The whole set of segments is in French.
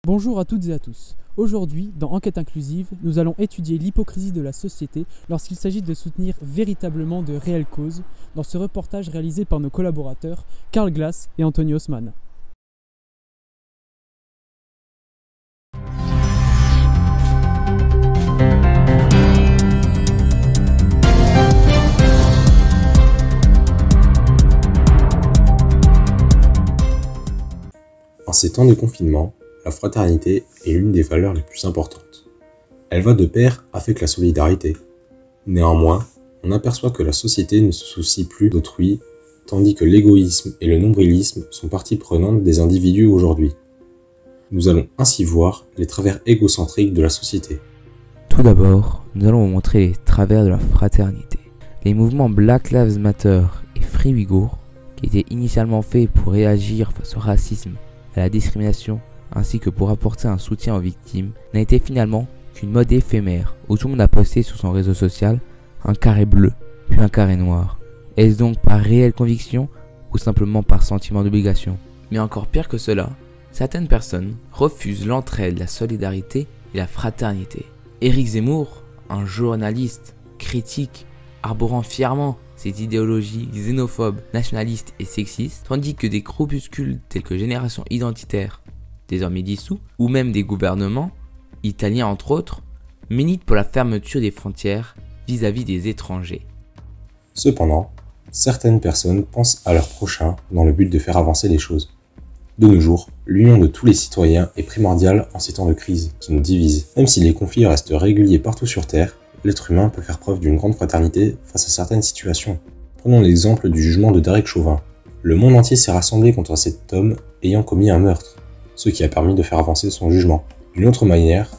Bonjour à toutes et à tous. Aujourd'hui, dans Enquête inclusive, nous allons étudier l'hypocrisie de la société lorsqu'il s'agit de soutenir véritablement de réelles causes dans ce reportage réalisé par nos collaborateurs Karl Glass et Anthony Haussmann. En ces temps de confinement, la fraternité est l'une des valeurs les plus importantes. Elle va de pair avec la solidarité. Néanmoins, on aperçoit que la société ne se soucie plus d'autrui, tandis que l'égoïsme et le nombrilisme sont partie prenante des individus aujourd'hui. Nous allons ainsi voir les travers égocentriques de la société. Tout d'abord, nous allons vous montrer les travers de la fraternité. Les mouvements Black Lives Matter et Free Ouïghours, qui étaient initialement faits pour réagir face au racisme, à la discrimination, ainsi que pour apporter un soutien aux victimes, n'a été finalement qu'une mode éphémère où tout le monde a posté sur son réseau social un carré bleu, puis un carré noir. Est-ce donc par réelle conviction ou simplement par sentiment d'obligation? Mais encore pire que cela, certaines personnes refusent l'entraide, la solidarité et la fraternité. Éric Zemmour, un journaliste critique, arborant fièrement ces idéologies xénophobes, nationalistes et sexistes, tandis que des groupuscules tels que Génération Identitaire, désormais dissous, ou même des gouvernements, italiens entre autres, militent pour la fermeture des frontières vis-à-vis des étrangers. Cependant, certaines personnes pensent à leur prochain dans le but de faire avancer les choses. De nos jours, l'union de tous les citoyens est primordiale en ces temps de crise qui nous divisent. Même si les conflits restent réguliers partout sur Terre, l'être humain peut faire preuve d'une grande fraternité face à certaines situations. Prenons l'exemple du jugement de Derek Chauvin. Le monde entier s'est rassemblé contre cet homme ayant commis un meurtre, ce qui a permis de faire avancer son jugement. D'une autre manière,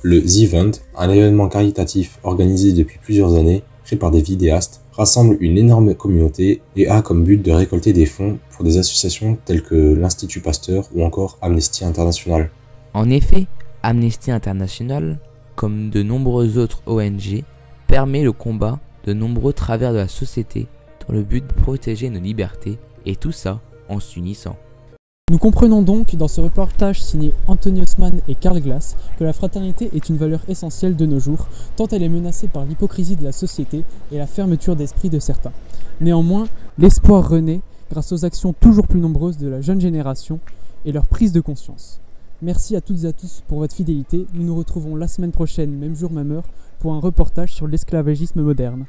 le The Event, un événement caritatif organisé depuis plusieurs années, créé par des vidéastes, rassemble une énorme communauté et a comme but de récolter des fonds pour des associations telles que l'Institut Pasteur ou encore Amnesty International. En effet, Amnesty International, comme de nombreuses autres ONG, permet le combat de nombreux travers de la société dans le but de protéger nos libertés, et tout ça en s'unissant. Nous comprenons donc dans ce reportage signé Anthony Haussmann et Karl Glass que la fraternité est une valeur essentielle de nos jours, tant elle est menacée par l'hypocrisie de la société et la fermeture d'esprit de certains. Néanmoins, l'espoir renaît grâce aux actions toujours plus nombreuses de la jeune génération et leur prise de conscience. Merci à toutes et à tous pour votre fidélité. Nous nous retrouvons la semaine prochaine, même jour, même heure, pour un reportage sur l'esclavagisme moderne.